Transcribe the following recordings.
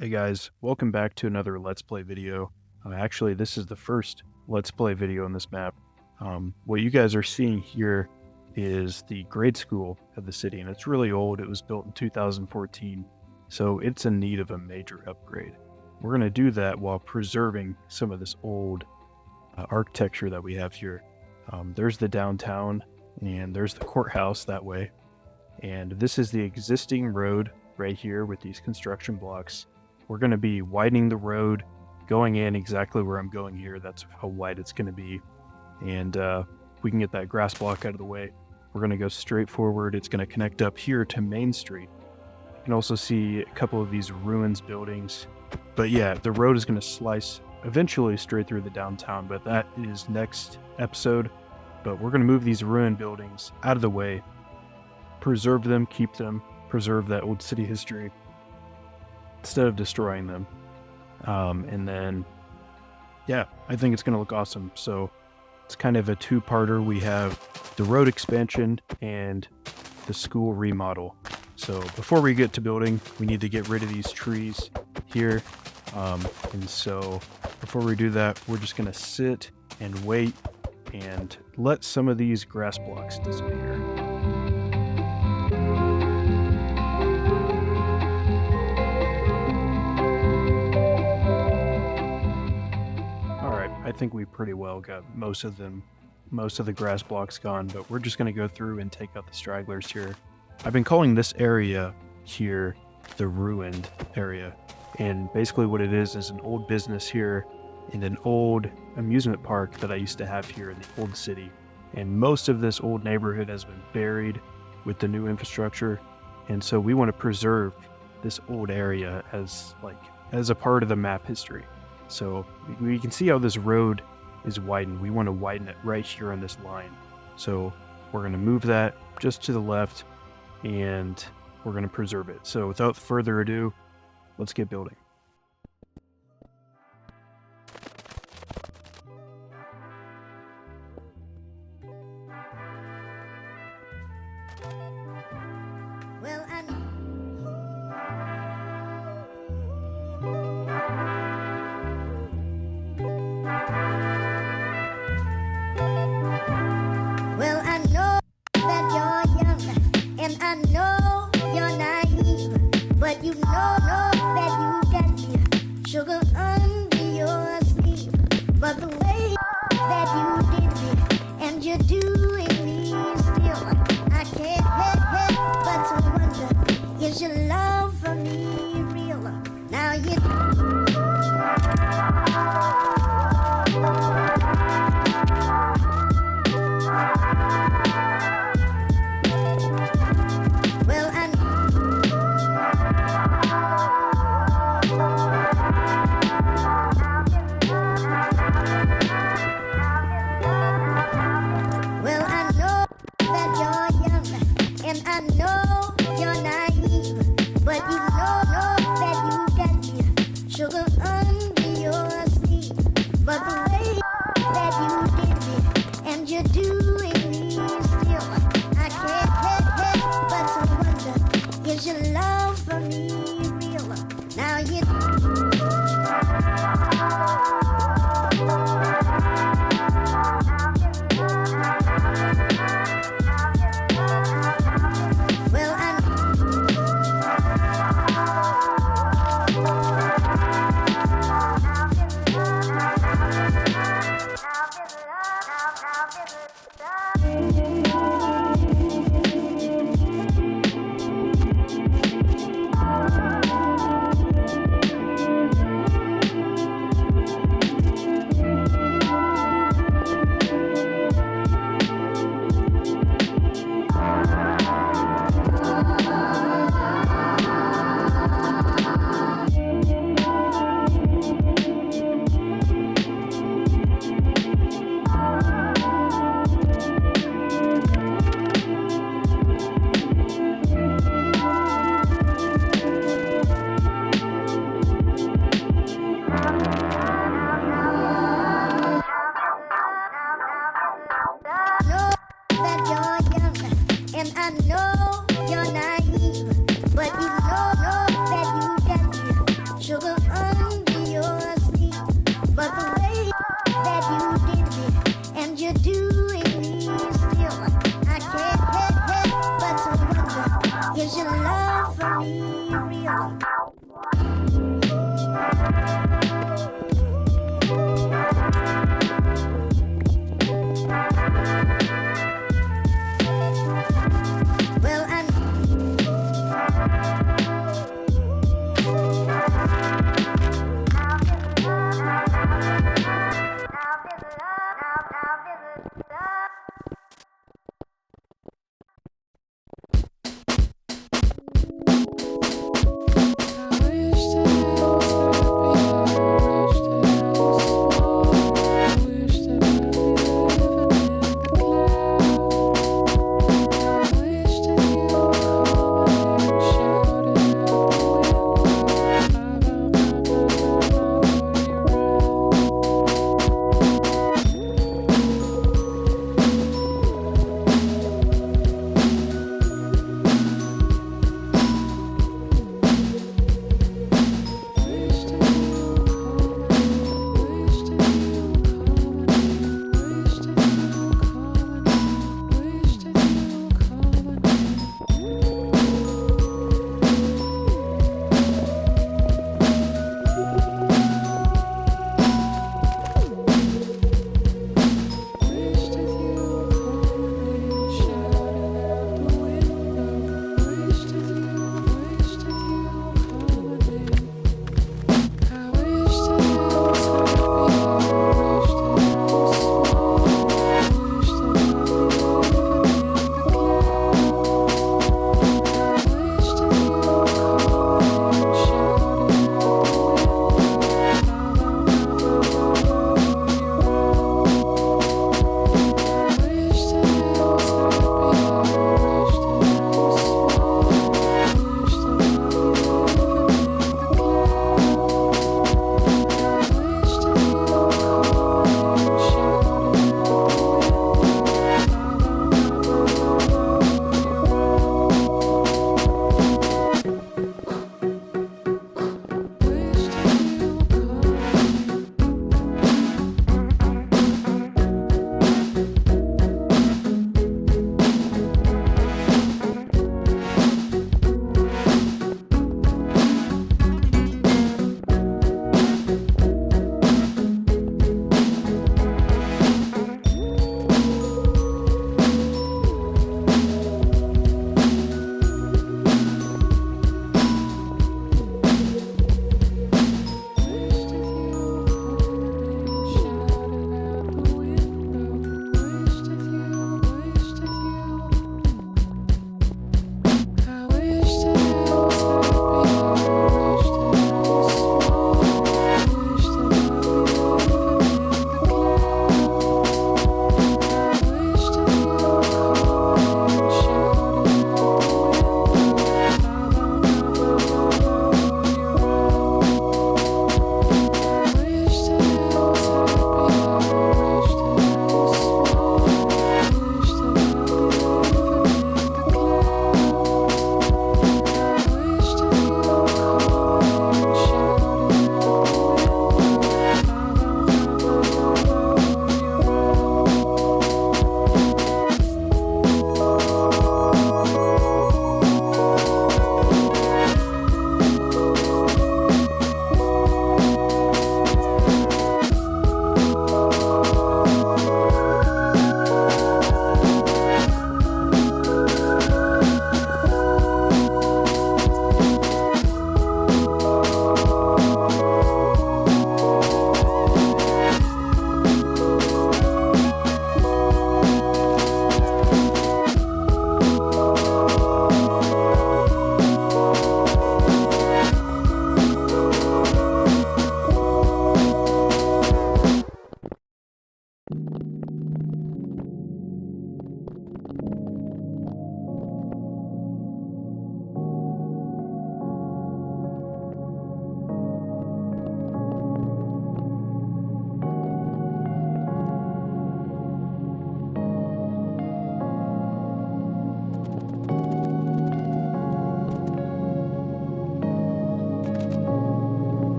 Hey guys, welcome back to another Let's Play video. Actually, this is the first Let's Play video on this map. What you guys are seeing here is the grade school of the city, and it's really old. It was built in 2014, so it's in need of a major upgrade. We're going to do that while preserving some of this old architecture that we have here. There's the downtown, and there's the courthouse that way. And this is the existing road right here with these construction blocks. We're going to be widening the road, going in exactly where I'm going here. That's how wide it's going to be. And we can get that grass block out of the way. We're going to go straight forward. It's going to connect up here to Main Street. You can also see a couple of these ruins buildings. But yeah, the road is going to slice eventually straight through the downtown, but that is next episode. But we're going to move these ruined buildings out of the way, preserve them, keep them, preserve that old city history, instead of destroying them. And then, yeah, I think it's going to look awesome. So it's kind of a two-parter. We have the road expansion and the school remodel. So before we get to building, we need to get rid of these trees here. And so before we do that, we're just going to sit and wait and let some of these grass blocks disappear. I think we pretty well got most of the grass blocks gone, but we're just going to go through and take out the stragglers here. I've been calling this area here the ruined area, and basically what it is an old business here and an old amusement park that I used to have here in the old city. And most of this old neighborhood has been buried with the new infrastructure, and so we want to preserve this old area as a part of the map history. So we can see how this road is widened. We want to widen it right here on this line. So we're going to move that just to the left, and we're going to preserve it. So without further ado, let's get building.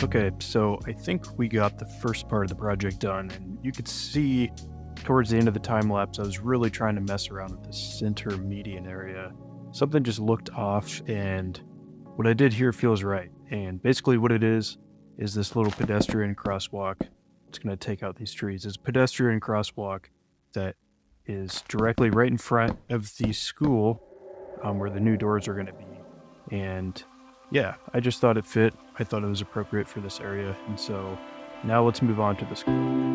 Okay, so I think we got the first part of the project done, and you could see towards the end of the time lapse, I was really trying to mess around with the center median area. Something just looked off, and what I did here feels right. And basically, what it is this little pedestrian crosswalk. It's going to take out these trees. It's a pedestrian crosswalk that is directly right in front of the school where the new doors are going to be. And yeah, I just thought it fit. I thought it was appropriate for this area. And so now let's move on to the school.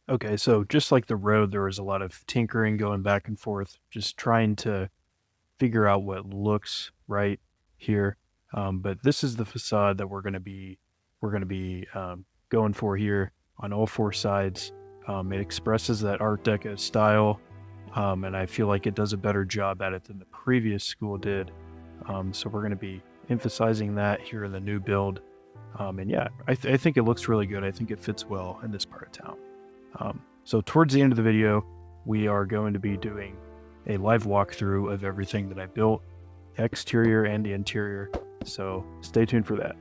Okay, so just like the road, there was a lot of tinkering going back and forth, just trying to figure out what looks right here. But this is the facade that we're gonna be going for here on all four sides. It expresses that Art Deco style, and I feel like it does a better job at it than the previous school did. So we're gonna be emphasizing that here in the new build. And yeah, I think it looks really good. I think it fits well in this part of town. So towards the end of the video, we are going to be doing a live walkthrough of everything that I built, exterior and the interior. So stay tuned for that.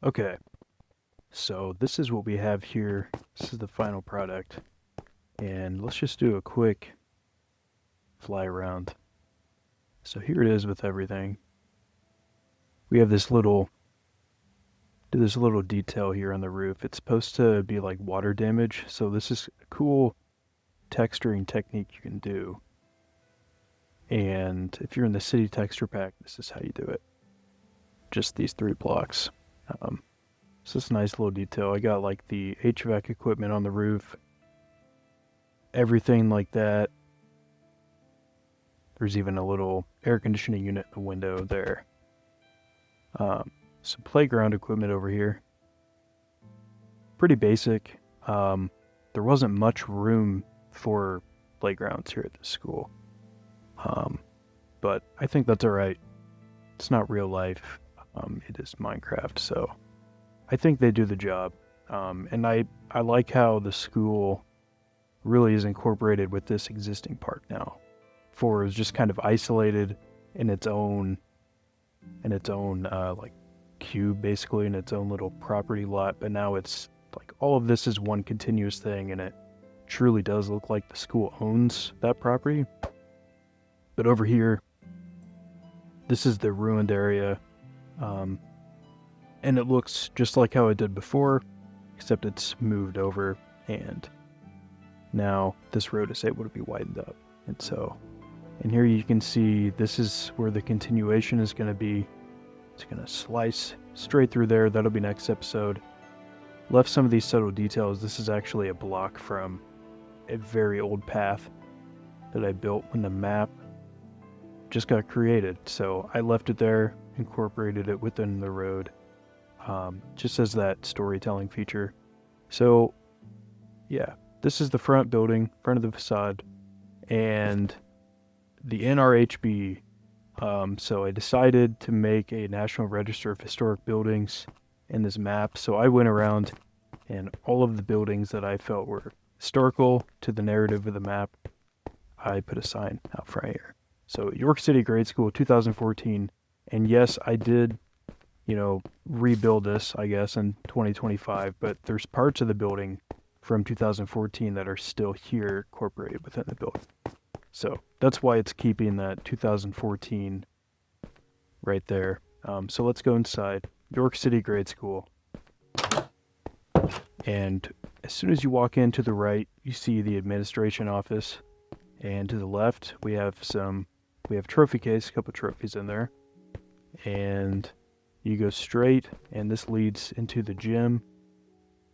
Okay, so this is what we have here. This is the final product. And let's just do a quick fly around. So here it is with everything. We have this little detail here on the roof. It's supposed to be like water damage, so this is a cool texturing technique you can do. And if you're in the city texture pack, this is how you do it. Just these 3 blocks. It's just a nice little detail. I got like the HVAC equipment on the roof, everything like that. There's even a little air conditioning unit in the window there. Some playground equipment over here. Pretty basic. There wasn't much room for playgrounds here at this school. But I think that's alright. It's not real life. It is Minecraft, so I think they do the job. And I like how the school really is incorporated with this existing park now. Before it was just kind of isolated in its own like cube basically in its own little property lot, but now it's like all of this is one continuous thing, and it truly does look like the school owns that property. But over here, this is the ruined area, and it looks just like how it did before, except it's moved over, and now this road is able to be widened up. And so, and here you can see this is where the continuation is going to be. It's going to slice straight through there. That'll be next episode. Left some of these subtle details. This is actually a block from a very old path that I built when the map just got created. So I left it there, incorporated it within the road, just as that storytelling feature. So yeah, this is the front building, front of the facade, and the NRHB. So I decided to make a National Register of Historic Buildings in this map. So I went around and all of the buildings that I felt were historical to the narrative of the map, I put a sign out front here. So York City Grade School 2014. And yes, I did, rebuild this, I guess, in 2025, but there's parts of the building from 2014 that are still here incorporated within the building. So that's why it's keeping that 2014 right there. So let's go inside York City Grade School. And as soon as you walk in to the right, you see the administration office. And to the left, we have trophy case, a couple trophies in there. And you go straight, and this leads into the gym.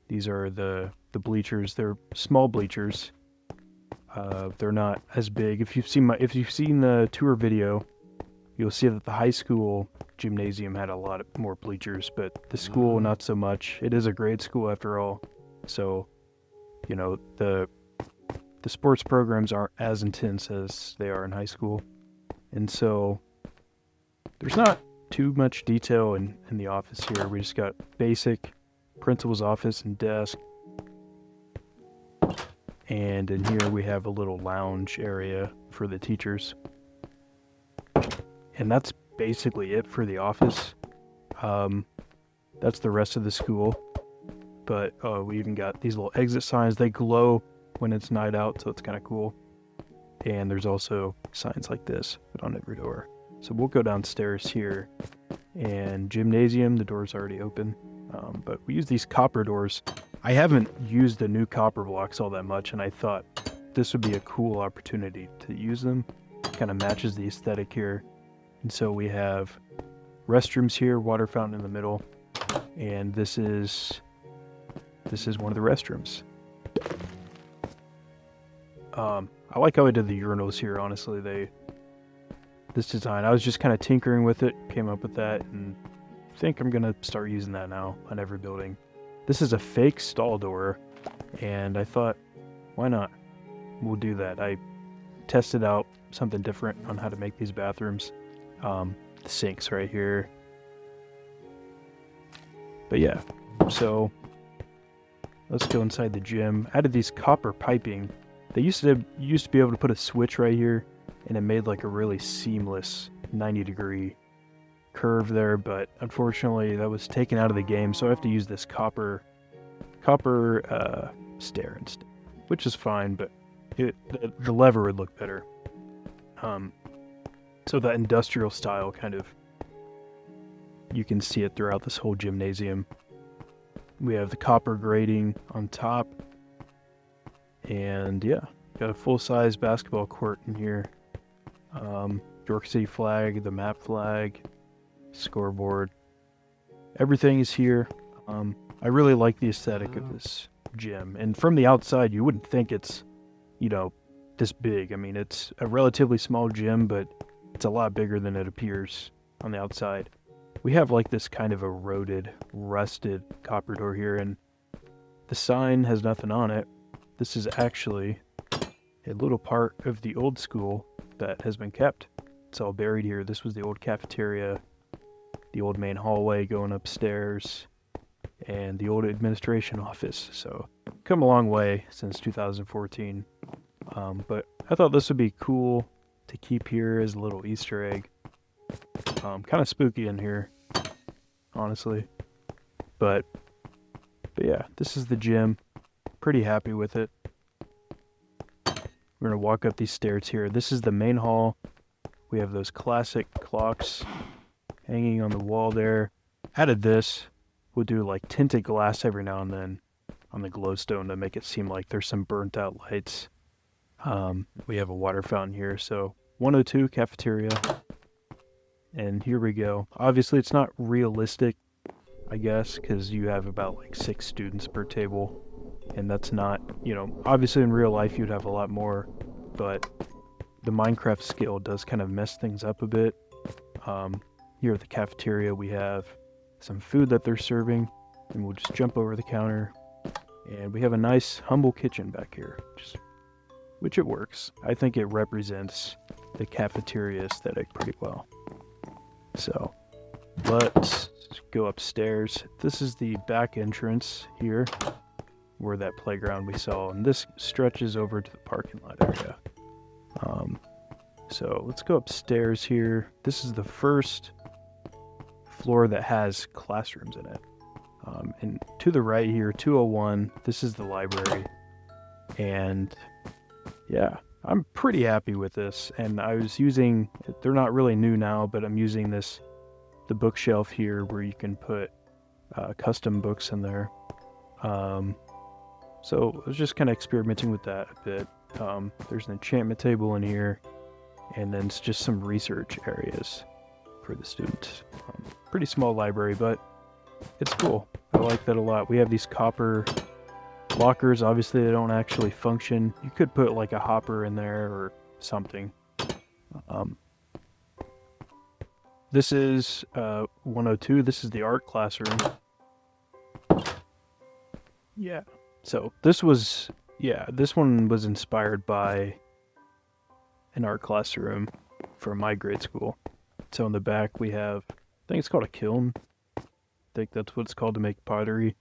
These are the bleachers. They're small bleachers. They're not as big. If you've seen the tour video, you'll see that the high school gymnasium had a lot more bleachers, but the school not so much. It is a grade school after all, so the sports programs aren't as intense as they are in high school, and so there's not too much detail in the office here. We just got basic principal's office and desk. And in here we have a little lounge area for the teachers. And that's basically it for the office. That's the rest of the school. But we even got these little exit signs. They glow when it's night out, so it's kind of cool. And there's also signs like this put on every door. So we'll go downstairs here. And gymnasium, the door's already open. But we use these copper doors. I haven't used the new copper blocks all that much, and I thought this would be a cool opportunity to use them. Kind of matches the aesthetic here. And so we have restrooms here, water fountain in the middle, and this is one of the restrooms. I like how I did the urinals here, honestly. This design, I was just kind of tinkering with it, came up with that, and I think I'm gonna start using that now on every building. This is a fake stall door, and I thought, why not? We'll do that. I tested out something different on how to make these bathrooms. The sink's right here. But yeah, so let's go inside the gym. Added these copper piping. They used to be able to put a switch right here, and it made like a really seamless 90-degree curve there, but unfortunately that was taken out of the game, so I have to use this copper stair instead, which is fine, but the lever would look better. So that industrial style kind of, you can see it throughout this whole gymnasium. We have the copper grating on top, and yeah, got a full-size basketball court in here. York City flag, the map flag, scoreboard, everything is here. I really like the aesthetic of this gym, and from the outside you wouldn't think it's this big. I mean, it's a relatively small gym, but it's a lot bigger than it appears on the outside. We have like this kind of eroded, rusted copper door here, and the sign has nothing on it. This is actually a little part of the old school that has been kept. It's all buried here. This was the old cafeteria, the old main hallway going upstairs, and the old administration office. So come a long way since 2014. But I thought this would be cool to keep here as a little Easter egg. Kind of spooky in here. honestly. But yeah, this is the gym. Pretty happy with it. We're gonna walk up these stairs here. This is the main hall. We have those classic clocks hanging on the wall there. Added this. We'll do like tinted glass every now and then on the glowstone to make it seem like there's some burnt out lights. We have a water fountain here. So 102 cafeteria. And here we go. Obviously it's not realistic, I guess, because you have about like 6 students per table. And that's not, obviously in real life you'd have a lot more, but the Minecraft scale does kind of mess things up a bit. Here at the cafeteria we have some food that they're serving, and we'll just jump over the counter. And we have a nice humble kitchen back here, which it works. I think it represents the cafeteria aesthetic pretty well. So let's go upstairs. This is the back entrance here, where that playground we saw, and this stretches over to the parking lot area. So let's go upstairs here. This is the first floor that has classrooms in it. And to the right here, 201, this is the library. And yeah, I'm pretty happy with this. And I was using, they're not really new now, but I'm using the bookshelf here where you can put custom books in there. So I was just kind of experimenting with that a bit. There's an enchantment table in here, and then it's just some research areas for the students. Pretty small library, but it's cool. I like that a lot. We have these copper lockers. Obviously they don't actually function. You could put like a hopper in there or something. This is 102. This is the art classroom. Yeah. So this one was inspired by an art classroom from my grade school. So in the back we have, I think it's called a kiln. I think that's what it's called to make pottery.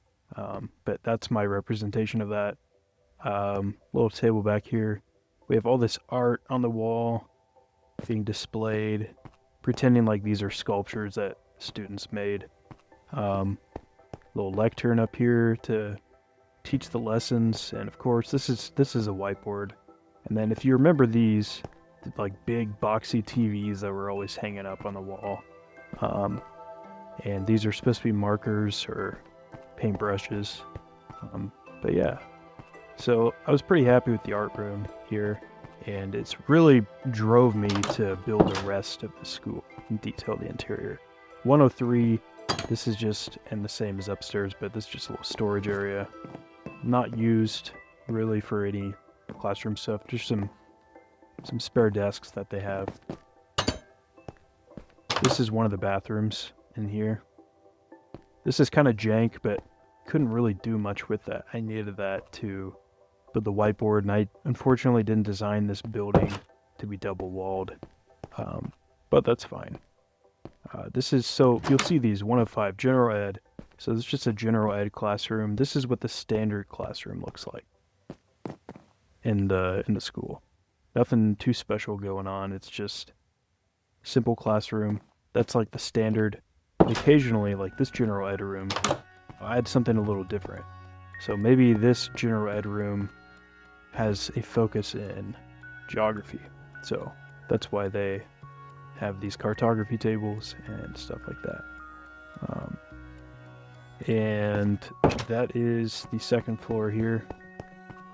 But that's my representation of that. Little table back here. We have all this art on the wall being displayed, pretending like these are sculptures that students made. Little lectern up here to teach the lessons, and of course this is a whiteboard. And then if you remember these like big boxy TVs that were always hanging up on the wall, and these are supposed to be markers or paintbrushes. But yeah, so I was pretty happy with the art room here, and it's really drove me to build the rest of the school and detail the interior. 103, this is just, and the same as upstairs, but this is just a little storage area. Not used really for any classroom stuff, just some spare desks that they have. This is one of the bathrooms in here. This is kind of jank, but couldn't really do much with that. I needed that to build the whiteboard, and I unfortunately didn't design this building to be double walled, but that's fine. This is, so you'll see these 105 general ed. So this is just a general ed classroom. This is what the standard classroom looks like in the school. Nothing too special going on. It's just simple classroom. That's like the standard. Occasionally, like this general ed room, I had something a little different. So maybe this general ed room has a focus in geography. So that's why they have these cartography tables and stuff like that. And that is the second floor here.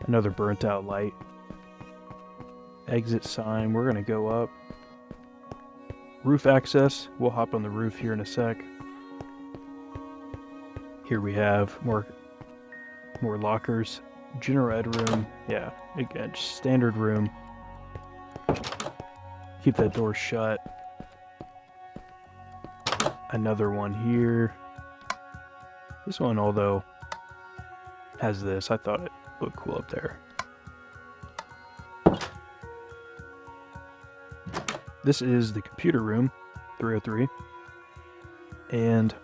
Another burnt out light. Exit sign. We're gonna go up. Roof access. We'll hop on the roof here in a sec. Here we have more lockers. General ed room. Yeah, again, just standard room. Keep that door shut. Another one here. This one, although, has this. I thought it looked cool up there. This is the computer room, 303. And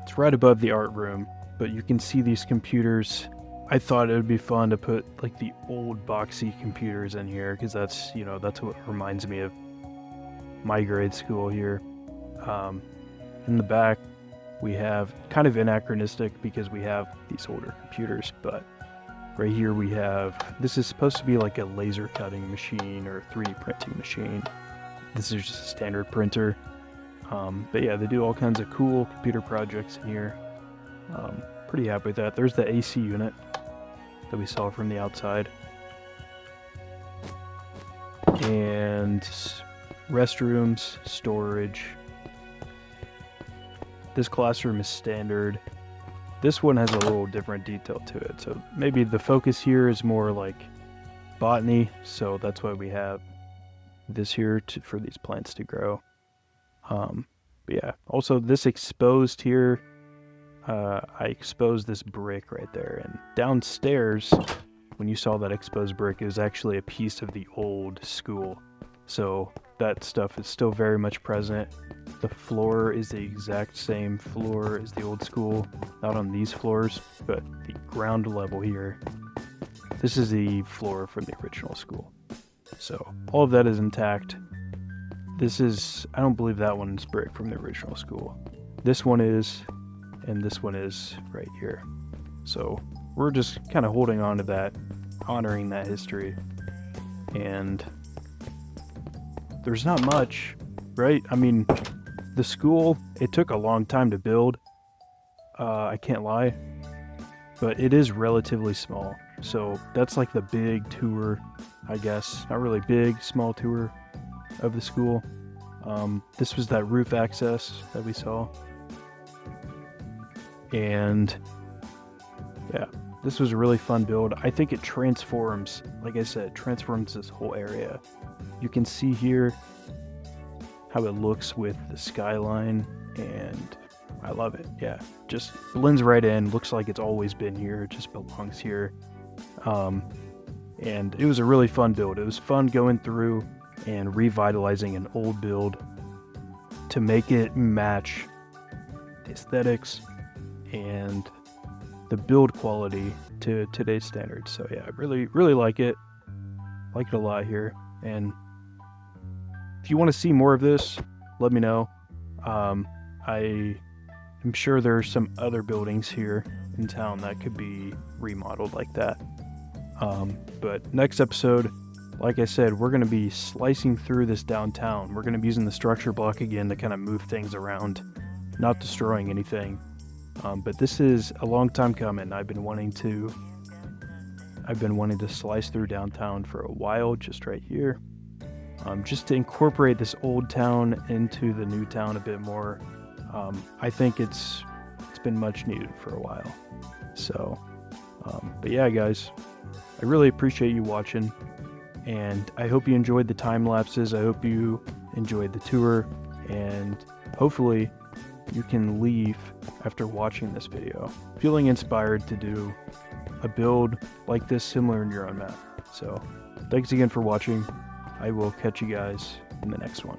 it's right above the art room, but you can see these computers. I thought it would be fun to put like the old boxy computers in here, because that's, that's what it reminds me of. my grade school here. In the back, we have kind of anachronistic because we have these older computers, but right here we have, this is supposed to be like a laser cutting machine or 3D printing machine. This is just a standard printer. But yeah, they do all kinds of cool computer projects in here. Pretty happy with that. There's the AC unit that we saw from the outside. And restrooms, storage. This classroom is standard. This one has a little different detail to it. So maybe the focus here is more like botany. So that's why we have this here for these plants to grow. But yeah, also this exposed here, I exposed this brick right there, and downstairs, when you saw that exposed brick, it was actually a piece of the old school. So that stuff is still very much present. The floor is the exact same floor as the old school, not on these floors, but the ground level here. This is the floor from the original school. So all of that is intact. This is, I don't believe that one's brick from the original school. This one is, and this one is right here. So we're just kind of holding on to that, honoring that history. And there's not much, right? I mean, the school, it took a long time to build. I can't lie, but it is relatively small. So that's like the big tour, I guess. Not really big, small tour of the school. This was that roof access that we saw. And yeah, this was a really fun build. I think it transforms, like I said, transforms this whole area. You can see here how it looks with the skyline, and I love it. Yeah, just blends right in, looks like it's always been here, it just belongs here. And it was a really fun build. It was fun going through and revitalizing an old build to make it match the aesthetics and the build quality to today's standards. So yeah, I really like it. Like it a lot here. And if you want to see more of this, let me know. I am sure there are some other buildings here in town that could be remodeled like that. But next episode, like I said, we're going to be slicing through this downtown. We're going to be using the structure block again to kind of move things around, not destroying anything. But this is a long time coming. I've been wanting to slice through downtown for a while, just right here. Just to incorporate this old town into the new town a bit more. I think it's been much needed for a while. So, but yeah, guys, I really appreciate you watching. And I hope you enjoyed the time lapses. I hope you enjoyed the tour, and hopefully you can leave after watching this video feeling inspired to do a build like this similar in your own map. So thanks again for watching. I will catch you guys in the next one.